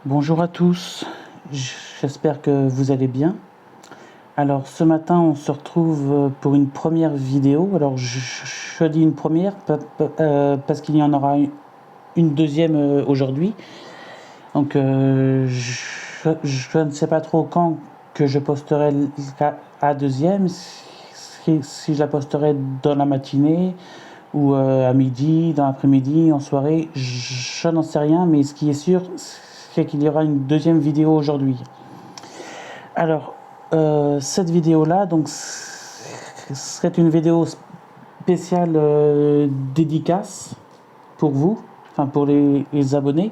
Bonjour à tous, j'espère que vous allez bien. Alors ce matin on se retrouve pour une première vidéo. Alors je dis une première parce qu'il y en aura une deuxième aujourd'hui. Donc je ne sais pas trop quand que je posterai la deuxième, si je la posterai dans la matinée ou à midi, dans l'après-midi, en soirée, je n'en sais rien, mais ce qui est sûr, c'est qu'il y aura une deuxième vidéo aujourd'hui. Alors, cette vidéo-là, donc, serait une vidéo spéciale dédicace pour vous, enfin pour les abonnés.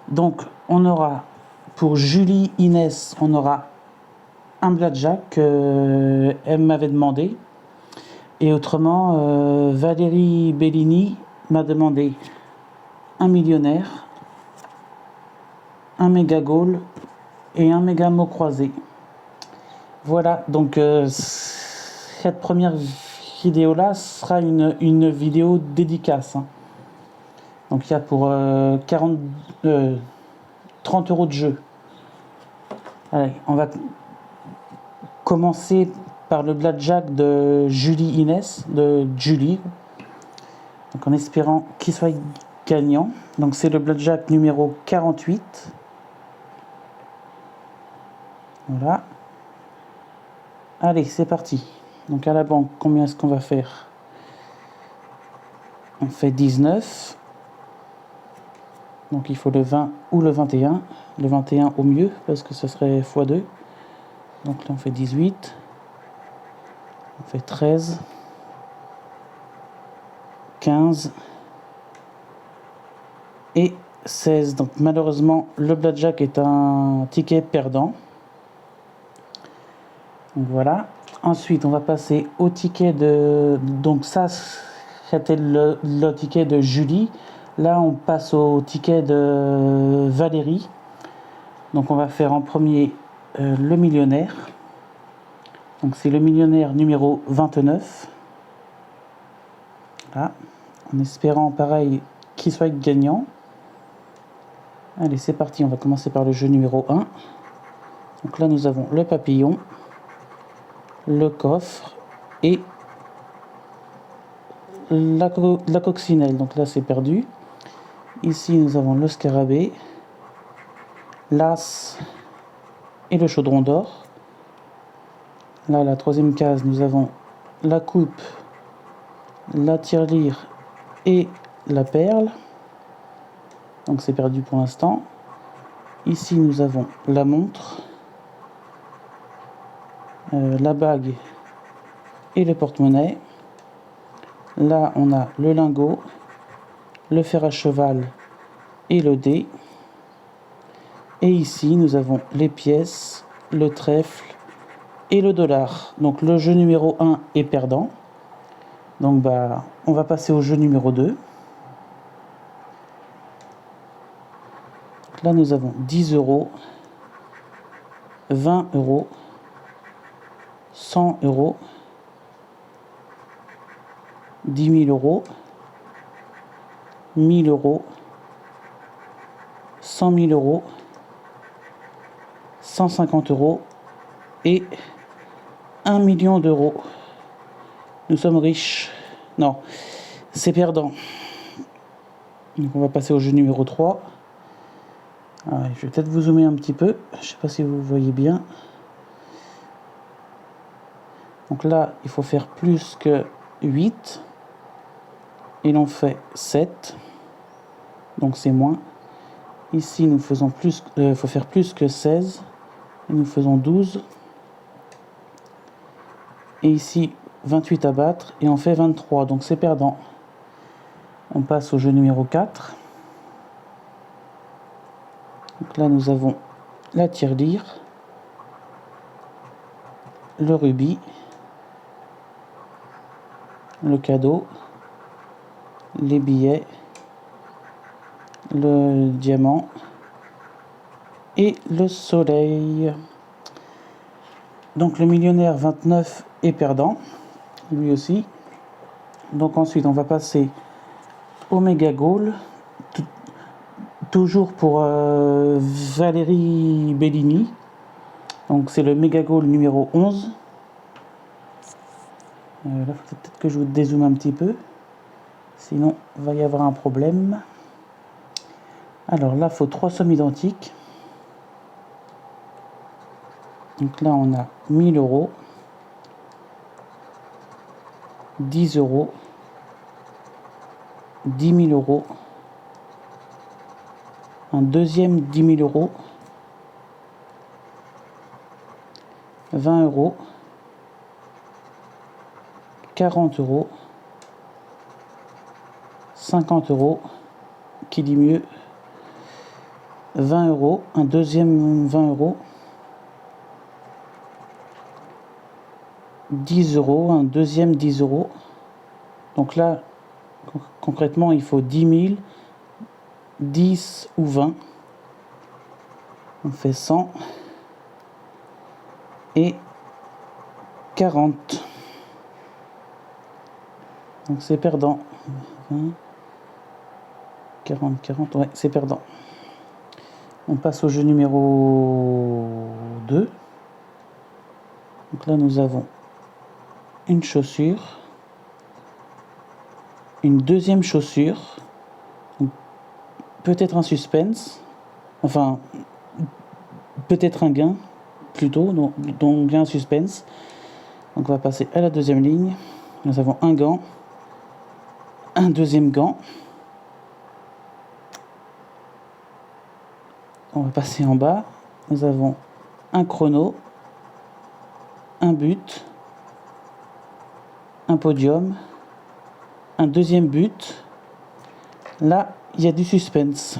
Donc, on aura, pour Julie Inès, on aura un blackjack qu'elle m'avait demandé. Et autrement, Valérie Bellini m'a demandé un millionnaire, un méga goal et un méga mot croisé. Voilà, donc cette première vidéo-là sera une vidéo dédicace. Donc il y a pour 30 euros de jeu. Allez, on va commencer par le blackjack de Julie Inès, de Julie. Donc en espérant qu'il soit gagnant. Donc c'est le blackjack numéro 48. Voilà. Allez, c'est parti. Donc à la banque, combien est-ce qu'on va faire? On fait 19. Donc il faut le 20 ou le 21. Le 21 au mieux, parce que ce serait x2. Donc là on fait 18. On fait 13. 15. Et 16. Donc malheureusement, le blackjack est un ticket perdant. Donc voilà. Ensuite, on va passer au ticket de... Donc ça, c'était le ticket de Julie. Là, on passe au ticket de Valérie. Donc on va faire en premier le millionnaire. Donc c'est le millionnaire numéro 29. Là. En espérant, pareil, qu'il soit gagnant. Allez, c'est parti. On va commencer par le jeu numéro 1. Donc là, nous avons le papillon, le coffre et la coccinelle. Donc là, c'est perdu. Ici, nous avons le scarabée, l'as et le chaudron d'or. Là, la troisième case, nous avons la coupe, la tirelire et la perle. Donc c'est perdu pour l'instant. Ici, nous avons la montre, la bague et le porte-monnaie. Là, on a le lingot, le fer à cheval et le dé. Et ici, nous avons les pièces, le trèfle et le dollar. Donc le jeu numéro 1 est perdant. Donc on va passer au jeu numéro 2. Là, nous avons 10 euros, 20 euros, 100 euros, 10 000 euros, 1000 euros, 100 000 euros, 150 euros et 1 million d'euros. Nous sommes riches. Non, c'est perdant. Donc on va passer au jeu numéro 3. Je vais peut-être vous zoomer un petit peu. Je ne sais pas si vous voyez bien. Donc là, il faut faire plus que 8. Et l'on fait 7. Donc c'est moins. Ici, nous faisons plus. Faut faire plus que 16. Et nous faisons 12. Et ici, 28 à battre. Et on fait 23. Donc c'est perdant. On passe au jeu numéro 4. Donc là, nous avons la tirelire, le rubis, le cadeau, les billets, le diamant et le soleil. Donc le millionnaire 29 est perdant, lui aussi. Donc ensuite, on va passer au méga goal. toujours pour Valérie Bellini. Donc c'est le Mega Goal numéro 11. Là, il faut peut-être que je vous dézoome un petit peu. Sinon, il va y avoir un problème. Alors là, il faut 3 sommes identiques. Donc là, on a 1000 euros, 10 euros, 10 000 euros, un deuxième 10 000 euros, 20 euros, 40 euros, 50 euros, qui dit mieux, 20 euros, un deuxième 20 euros, 10 euros, un deuxième 10 euros. Donc là, concrètement, il faut 10 000, 10 ou 20. On fait 100 et 40. Donc c'est perdant. 20, 40, 40, ouais, c'est perdant. On passe au jeu numéro 2. Donc là, nous avons une chaussure, une deuxième chaussure, peut-être un suspense, enfin, peut-être un gain, plutôt, donc bien un suspense. Donc on va passer à la deuxième ligne. Nous avons un gant, un deuxième gant. On va passer en bas. Nous avons un chrono, un but, un podium, un deuxième but. Là, il y a du suspense.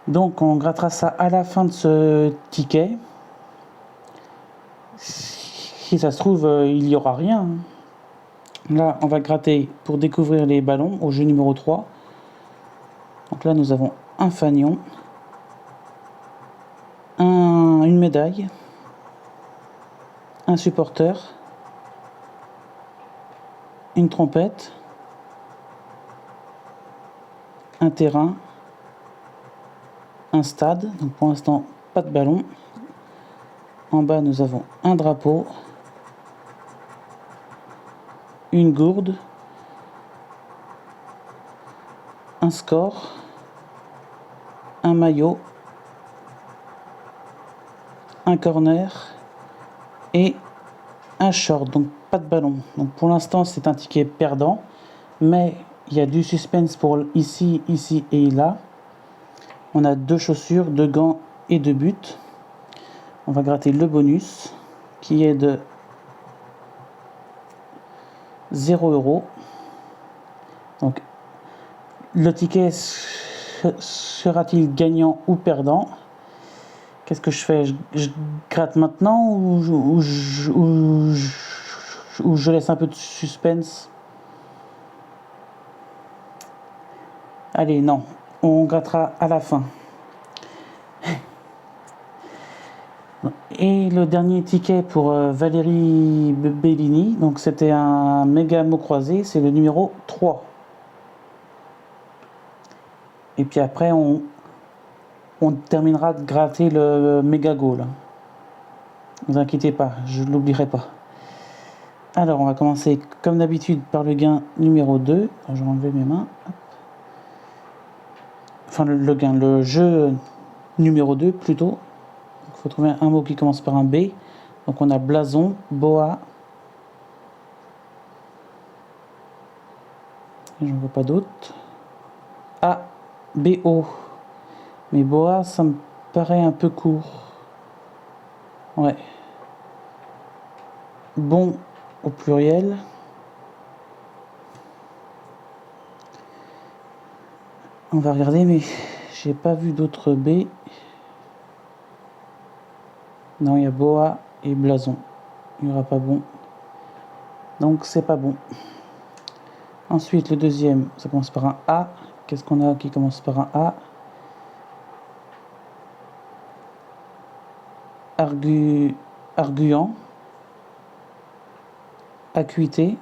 Donc on grattera ça à la fin de ce ticket. Si ça se trouve, il n'y aura rien. Là, on va gratter pour découvrir les ballons au jeu numéro 3. Donc là, nous avons un fanion, une médaille, un supporter, une trompette, un terrain, un stade. Donc pour l'instant, pas de ballon. En bas, nous avons un drapeau, une gourde, un score, un maillot, un corner et un short, donc pas de ballon. Donc pour l'instant, c'est un ticket perdant, mais il y a du suspense pour ici, ici et là. On a 2 chaussures, 2 gants et 2 buts. On va gratter le bonus qui est de 0 euros. Donc le ticket sera-t-il gagnant ou perdant? Qu'est-ce que je fais? Je gratte maintenant ou je laisse un peu de suspense? Allez, non, on grattera à la fin. Et le dernier ticket pour Valérie Bellini, donc c'était un méga mot croisé, c'est le numéro 3. Et puis après, on terminera de gratter le méga goal. Ne vous inquiétez pas, je ne l'oublierai pas. Alors, on va commencer comme d'habitude par le gain numéro 2. Alors, je vais enlever mes mains. Enfin, le jeu numéro 2 plutôt. Il faut trouver un mot qui commence par un B. Donc, on a blason, boa. J'en vois pas d'autres. A, B, O. Mais boa, ça me paraît un peu court. Ouais. Bon au pluriel. On va regarder, mais j'ai pas vu d'autres B. Non, il y a boa et blason. Il n'y aura pas bon. Donc c'est pas bon. Ensuite, le deuxième, ça commence par un A. Qu'est-ce qu'on a qui commence par un A? Arguant. Acuité.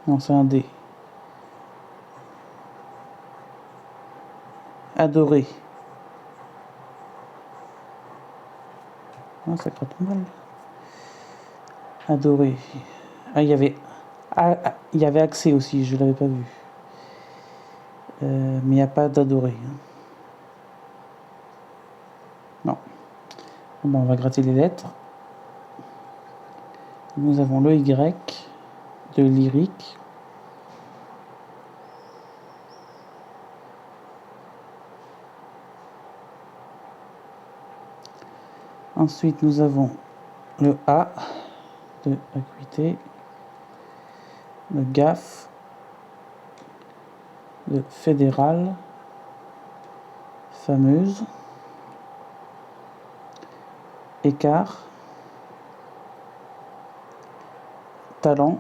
Non, c'est un D. Adorer. Oh, ça gratte mal. Adorer. Ah, il y avait accès aussi, je l'avais pas vu. Mais il n'y a pas d'adorer. Non. Bon, on va gratter les lettres. Nous avons le Y de lyrique. Ensuite, nous avons le A de acuité, le GAF de fédéral, fameuse, écart, talent.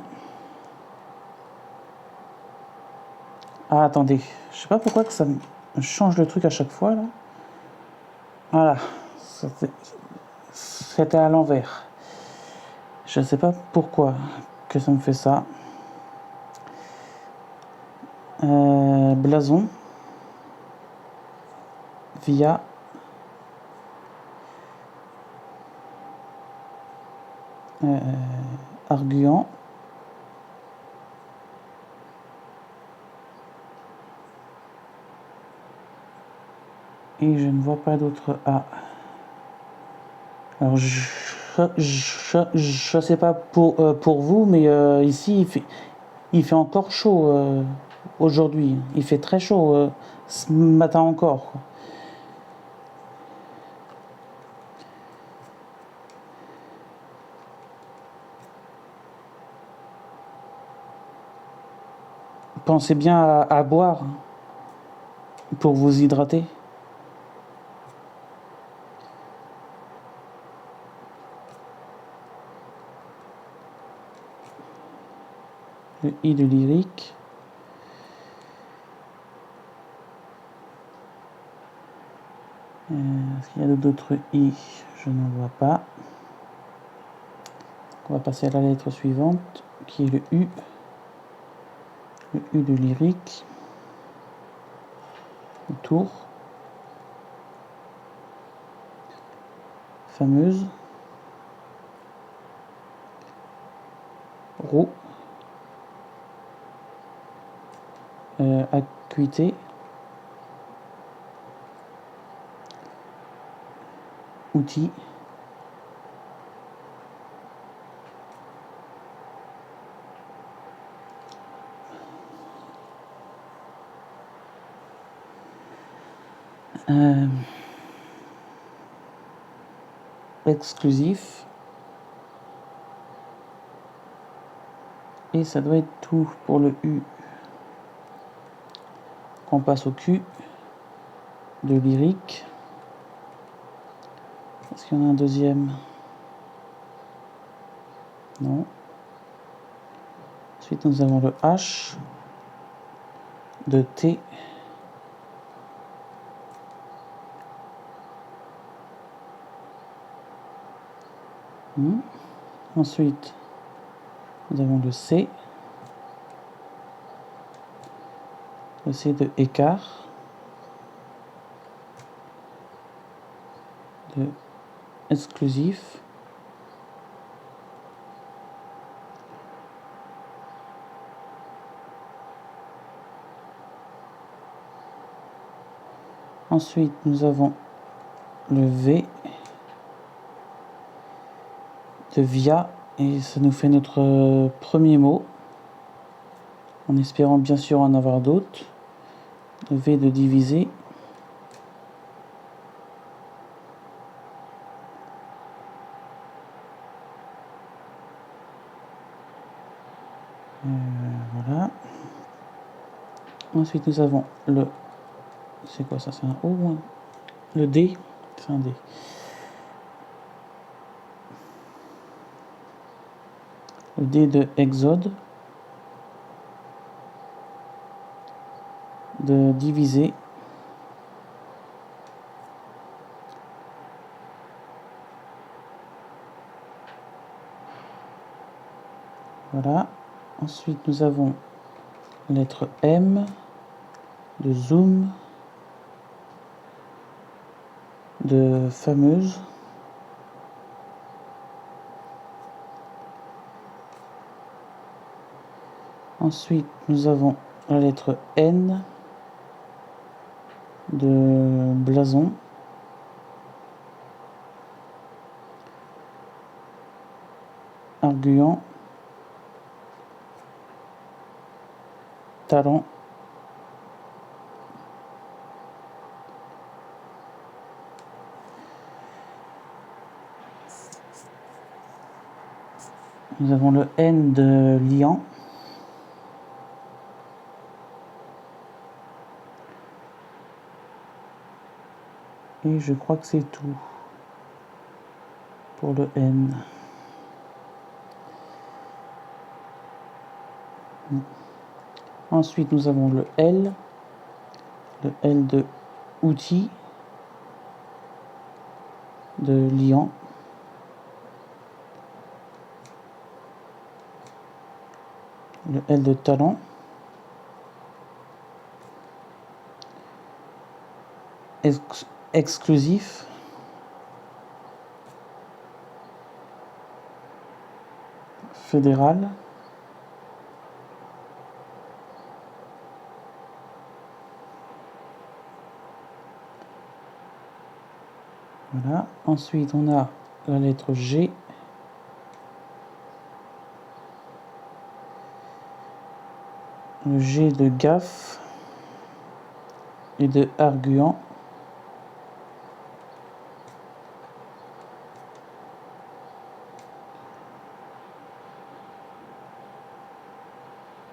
Ah, attendez, je sais pas pourquoi que ça me change le truc à chaque fois là. Voilà, c'était à l'envers. Je sais pas pourquoi que ça me fait ça. Blason via arguant et je ne vois pas d'autre A. Alors je sais pas pour vous, mais ici il fait encore chaud aujourd'hui. Il fait très chaud ce matin encore. Pensez bien à boire pour vous hydrater. Le I de lyrique. Est-ce qu'il y a d'autres I? Je n'en vois pas. On va passer à la lettre suivante, qui est le U. Le U de lyrique. Le tour. Fameuse. Roue. Acuité. Outil. Exclusif. Et ça doit être tout pour le U. On passe au Q de lyrique. Est-ce qu'il y en a un deuxième? Non. Ensuite, nous avons le H de T. Ensuite, nous avons le C. Le C de écart. De exclusif. Ensuite, nous avons le V de via et ça nous fait notre premier mot, en espérant bien sûr en avoir d'autres. Le V de diviser. Voilà. Ensuite, nous avons le... C'est quoi ça? C'est un O ou un... Le D. C'est un D. Le D de exode. De diviser. Voilà. Ensuite, nous avons la lettre M de zoom. de fameuse. Ensuite, nous avons la lettre N de blason. Arguant. Talent. Nous avons le N de liant. Et je crois que c'est tout pour le N. Ensuite, nous avons le L de outil, de liant, le L de talent, exclusif, fédéral, voilà. Ensuite, on a la lettre G, le G de gaffe et de arguant.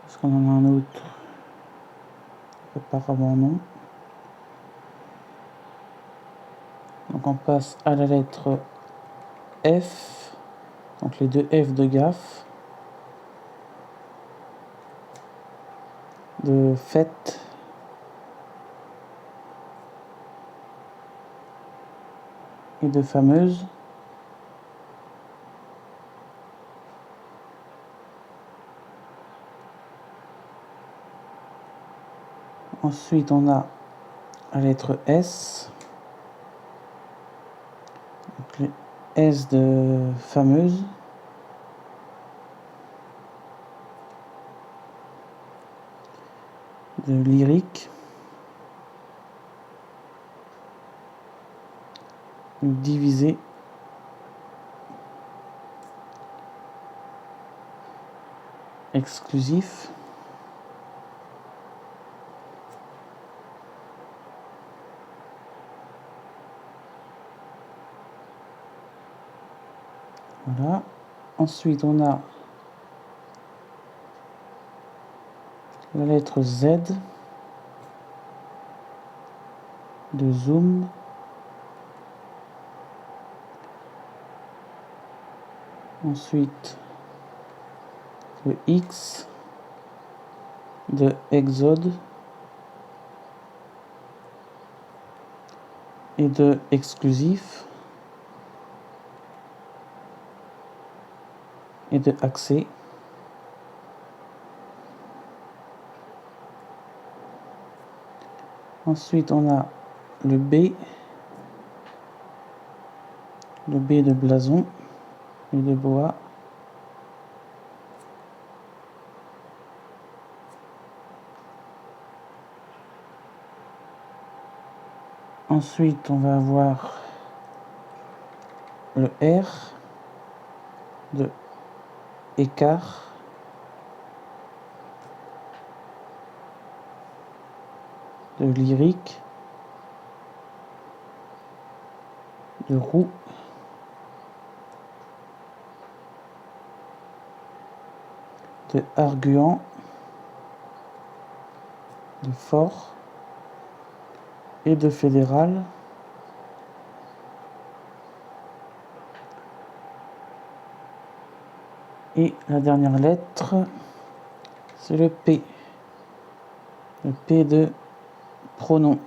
Est-ce qu'on en a un autre? Apparemment non. Donc on passe à la lettre F, donc les deux F de gaffe, de fête, et de fameuse. Ensuite on a la lettre S, donc le S de fameuse, de lyrique, de divisé, exclusif, voilà. Ensuite on a la lettre Z de zoom, ensuite le X de exode et de exclusif et de accès. Ensuite on a le B de blason et de bois. Ensuite on va avoir le R de écart, de lyrique, de roue, de arguant, de fort et de fédéral. Et la dernière lettre, c'est le P. Le P de pronom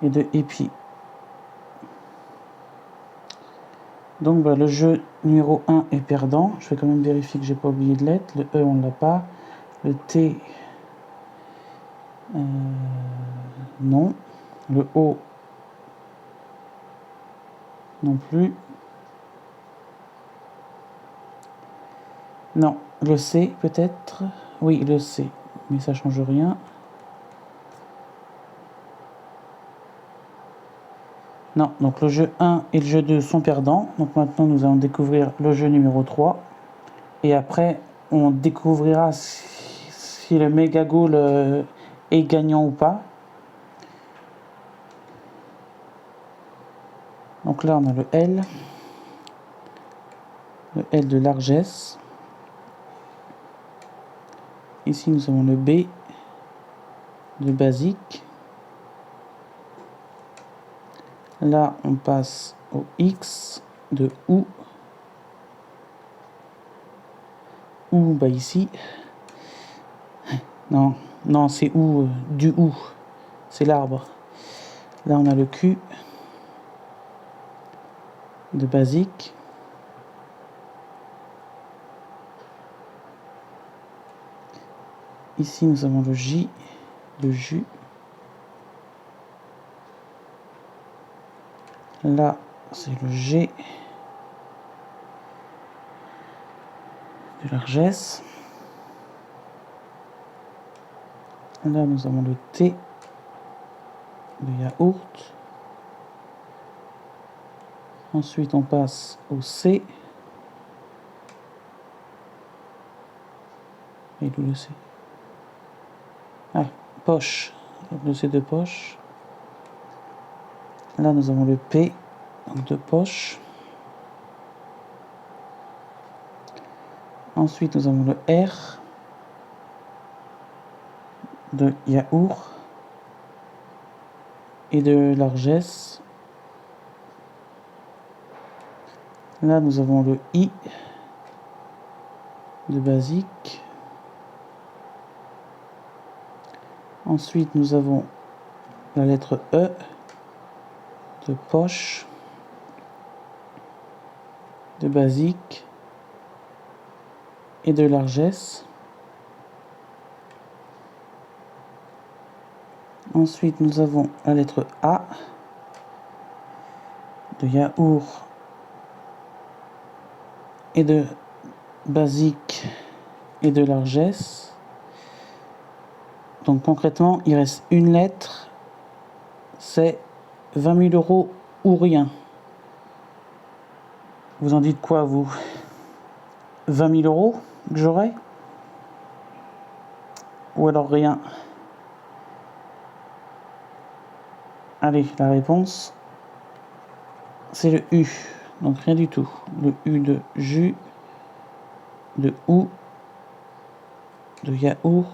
et de épi. Donc voilà, le jeu numéro 1 est perdant. Je vais quand même vérifier que j'ai pas oublié de lettre. Le E on l'a pas. Le T Non. Le O, non plus. Non. Le C, peut-être. Oui, le C. Mais ça change rien. Non, donc le jeu 1 et le jeu 2 sont perdants. Donc maintenant, nous allons découvrir le jeu numéro 3. Et après, on découvrira si le Mega Goal est gagnant ou pas. Donc là, on a le L de largesse. Ici, nous avons le B de basique. Là, on passe au X de OU. OU, bah ici. Non, non, c'est OU, du OU. C'est l'arbre. Là, on a le Q de basique. Ici, nous avons le J de jus. Là, c'est le G de largesse. Là, nous avons le T de yaourt. Ensuite, on passe au C. Et d'où le C? Ah, poche. Le C de poche. Là, nous avons le P, donc de poche. Ensuite, nous avons le R de yaourt et de largesse. Là, nous avons le I de basique. Ensuite, nous avons la lettre E de poche, de basique et de largesse. Ensuite, nous avons la lettre A de yaourt et de basique et de largesse. Donc concrètement, il reste une lettre, c'est 20 000 € ou rien. Vous en dites quoi, vous? 20 000 € que j'aurai? Ou alors rien? Allez, la réponse, c'est le U. Donc rien du tout. Le U de jus, de OU, de yaourt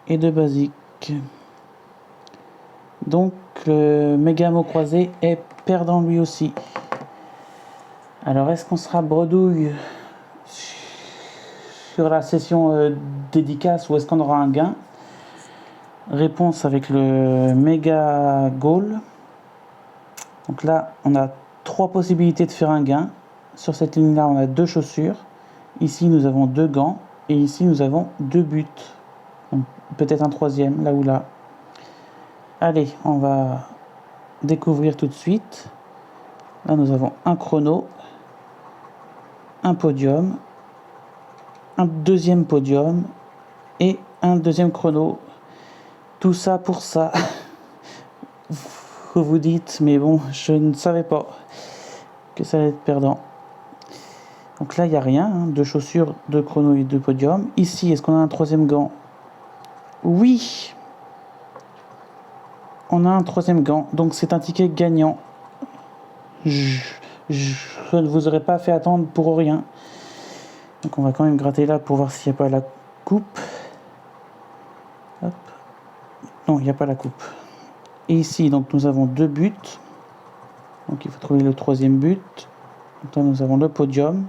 et de basique. Donc le méga mot croisé est perdant lui aussi. Alors est-ce qu'on sera bredouille sur la session dédicace ou est-ce qu'on aura un gain? Réponse avec le Mega Goal. Donc là, on a 3 possibilités de faire un gain. Sur cette ligne-là, on a 2 chaussures. Ici, nous avons 2 gants. Et ici, nous avons 2 buts. Donc, peut-être un troisième, là ou là. Allez, on va découvrir tout de suite. Là, nous avons un chrono, un podium, un deuxième podium et un deuxième chrono. Tout ça pour ça. Vous vous dites, mais bon, je ne savais pas que ça allait être perdant. Donc là, il n'y a rien. 2 chaussures, 2 chronos et 2 podiums. Ici, est-ce qu'on a un troisième gant? Oui, on a un troisième gant. Donc c'est un ticket gagnant. Je ne vous aurais pas fait attendre pour rien. Donc on va quand même gratter là pour voir s'il n'y a pas la coupe. Hop. Non, il n'y a pas la coupe. Et ici, donc nous avons 2 buts. Donc il faut trouver le troisième but. Donc là, nous avons le podium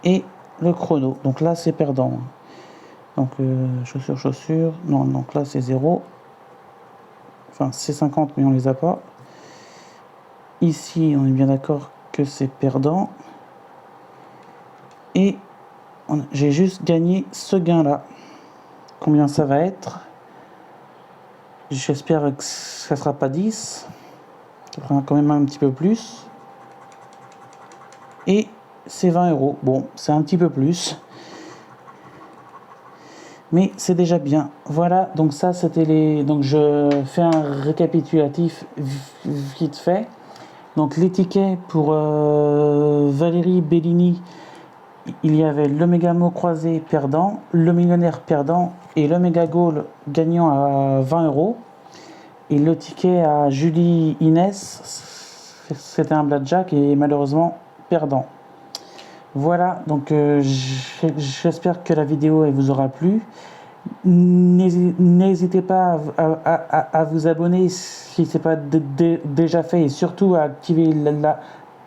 et le chrono. Donc là, c'est perdant. Donc chaussures. Non, donc là, c'est 0. Enfin, c'est 50, mais on les a pas. Ici, on est bien d'accord que c'est perdant. Et j'ai juste gagné ce gain-là. combien ça va être. J'espère que ça sera pas 10. Ça fera quand même un petit peu plus. Et c'est 20 €. Bon, c'est un petit peu plus. Mais c'est déjà bien. Voilà, donc ça c'était les. Donc je fais un récapitulatif vite fait. Donc les tickets pour Valérie Bellini, il y avait le méga mot croisé perdant, le millionnaire perdant et le méga goal gagnant à 20 €. Et le ticket à Julie Inès, c'était un blackjack et malheureusement perdant. Voilà, donc j'espère que la vidéo elle vous aura plu. N'hésitez pas à vous abonner si ce n'est pas déjà fait et surtout à activer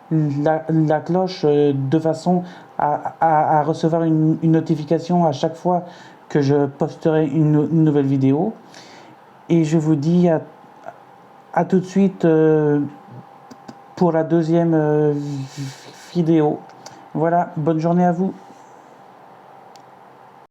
la cloche de façon à recevoir une notification à chaque fois que je posterai une nouvelle vidéo. Et je vous dis à tout de suite pour la deuxième vidéo. Voilà, bonne journée à vous.